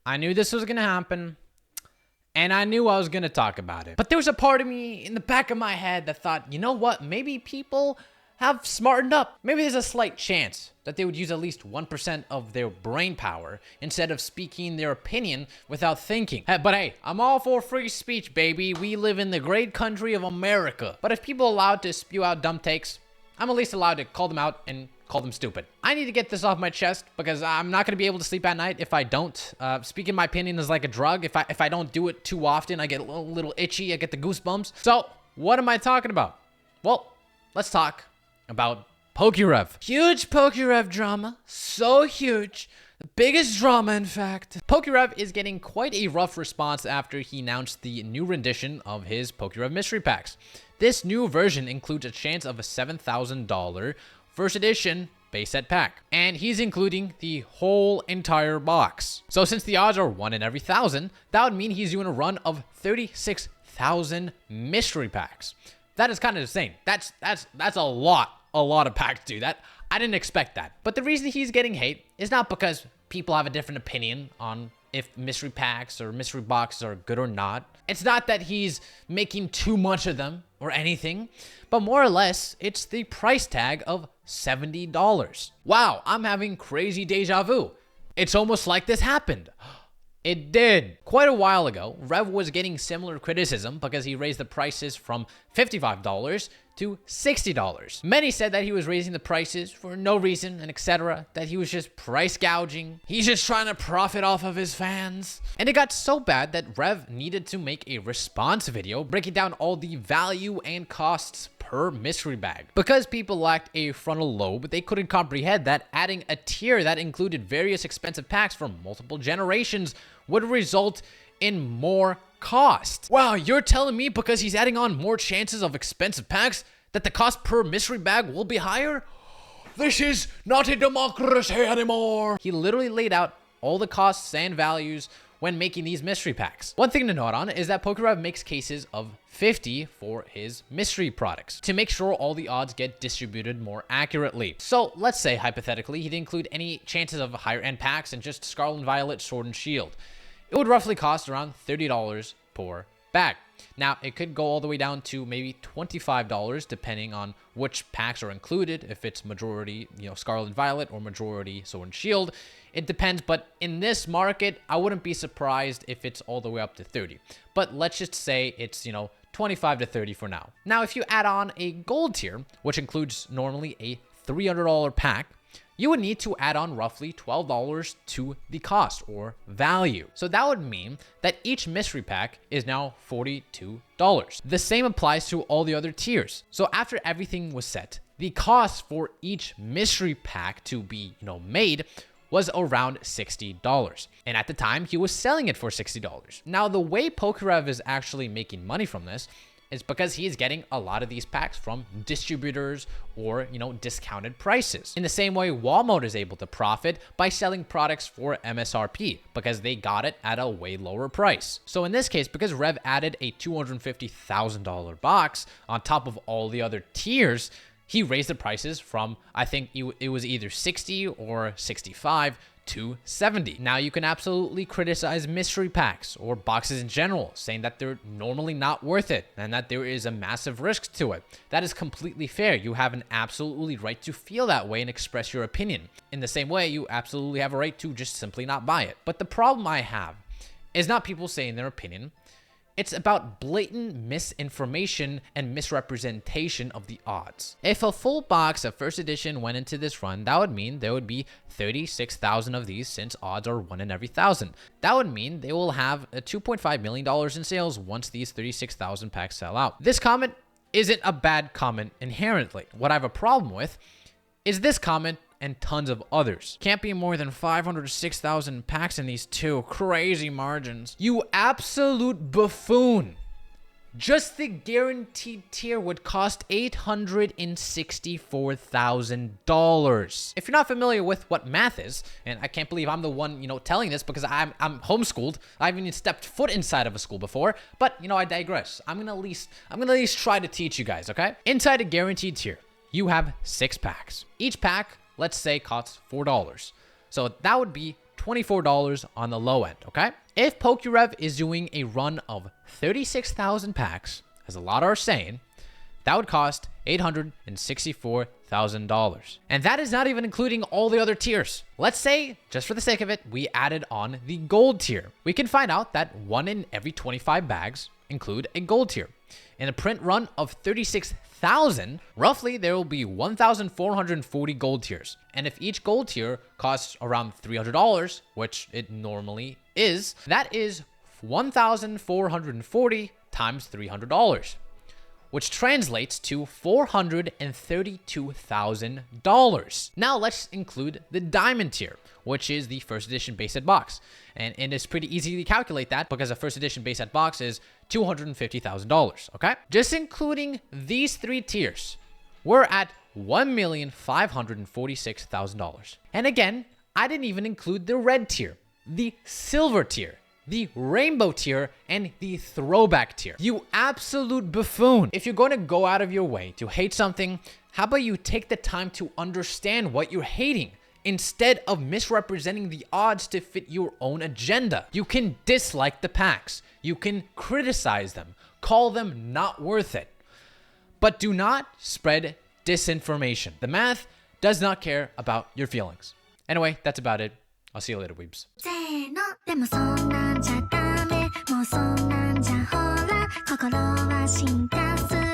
I knew this was going to happen, and I knew I was going to talk about it. But there was a part of me in the back of my head that thought, you know what? Maybe people have smartened up. Maybe there's a slight chance that they would use at least 1% of their brain power instead of speaking their opinion without thinking. But hey, I'm all for free speech, baby. We live in the great country of America. But if people are allowed to spew out dumb takes, I'm at least allowed to call them out and call them stupid. I need to get this off my chest because I'm not going to be able to sleep at night if I don't. Speaking my opinion is like a drug. If I don't do it too often, I get a little itchy. I get the goosebumps. So what am I talking about? Well, let's talk about PokéRev. Huge PokéRev drama. So huge. The biggest drama, in fact. PokéRev is getting quite a rough response after he announced the new rendition of his PokéRev mystery packs. This new version includes a chance of a $7,000 first edition base set pack, and he's including the whole entire box. So since the odds are 1 in every 1,000, that would mean he's doing a run of 36,000 mystery packs. That is kind of insane. That's a lot of packs, dude. I didn't expect that. But the reason he's getting hate is not because people have a different opinion on if mystery packs or mystery boxes are good or not. It's not that he's making too much of them or anything, but more or less, it's the price tag of $70. Wow, I'm having crazy deja vu. It's almost like this happened. It did. Quite a while ago, Rev was getting similar criticism because he raised the prices from $55 to $60. Many said that he was raising the prices for no reason and etc., that he was just price gouging. He's just trying to profit off of his fans. And it got so bad that Rev needed to make a response video breaking down all the value and costs per mystery bag. Because people lacked a frontal lobe, they couldn't comprehend that adding a tier that included various expensive packs from multiple generations would result in more cost. Wow, you're telling me because he's adding on more chances of expensive packs that the cost per mystery bag will be higher? This is not a democracy anymore. He literally laid out all the costs and values when making these mystery packs. One thing to note on is that PokéRev makes cases of 50 for his mystery products to make sure all the odds get distributed more accurately. So let's say hypothetically he didn't include any chances of higher end packs and just Scarlet and Violet, Sword and Shield. It would roughly cost around $30 per bag. Now, it could go all the way down to maybe $25 depending on which packs are included. If it's majority, Scarlet and Violet or majority Sword and Shield. It depends, but in this market, I wouldn't be surprised if it's all the way up to 30. But let's just say it's, 25 to 30 for now. Now, if you add on a gold tier, which includes normally a $300 pack, you would need to add on roughly $12 to the cost or value. So that would mean that each mystery pack is now $42. The same applies to all the other tiers. So after everything was set, the cost for each mystery pack to be, made was around $60. And at the time, he was selling it for $60. Now, the way PokéRev is actually making money from this is because he is getting a lot of these packs from distributors or, discounted prices. In the same way, Walmart is able to profit by selling products for MSRP because they got it at a way lower price. So in this case, because Rev added a $250,000 box on top of all the other tiers, he raised the prices from, I think it was either 60 or 65 to 70. Now, you can absolutely criticize mystery packs or boxes in general, saying that they're normally not worth it and that there is a massive risk to it. That is completely fair. You have an absolutely right to feel that way and express your opinion. In the same way, you absolutely have a right to just simply not buy it. But the problem I have is not people saying their opinion. It's about blatant misinformation and misrepresentation of the odds. If a full box of first edition went into this run, that would mean there would be 36,000 of these since odds are 1 in every 1,000. That would mean they will have a $2.5 million in sales once these 36,000 packs sell out. This comment isn't a bad comment inherently. What I have a problem with is this comment and tons of others. Can't be more than 500 to 6,000 packs in these two crazy margins. You absolute buffoon. Just the guaranteed tier would cost $864,000. If you're not familiar with what math is, and I can't believe I'm the one, telling this because I'm homeschooled. I haven't even stepped foot inside of a school before, but I digress. I'm gonna at least try to teach you guys, okay? Inside a guaranteed tier, you have 6 packs. Each pack, let's say, costs $4. So that would be $24 on the low end, okay? If PokéRev is doing a run of 36,000 packs, as a lot are saying, that would cost $864,000. And that is not even including all the other tiers. Let's say, just for the sake of it, we added on the gold tier. We can find out that 1 in every 25 bags include a gold tier. In a print run of 36,000, roughly there will be 1,440 gold tiers. And if each gold tier costs around $300, which it normally is, that is 1,440 times $300. Which translates to $432,000. Now let's include the diamond tier, which is the first edition base set box. And it's pretty easy to calculate that because a first edition base set box is $250,000, okay? Just including these 3 tiers, we're at $1,546,000. And again, I didn't even include the red tier, the silver tier, the rainbow tier, and the throwback tier. You absolute buffoon. If you're going to go out of your way to hate something, how about you take the time to understand what you're hating instead of misrepresenting the odds to fit your own agenda? You can dislike the packs. You can criticize them, call them not worth it, but do not spread disinformation. The math does not care about your feelings. Anyway, that's about it. I'll see you later, weebs. せーのでもそんなんじゃダメもうそんなんじゃほら心は進化する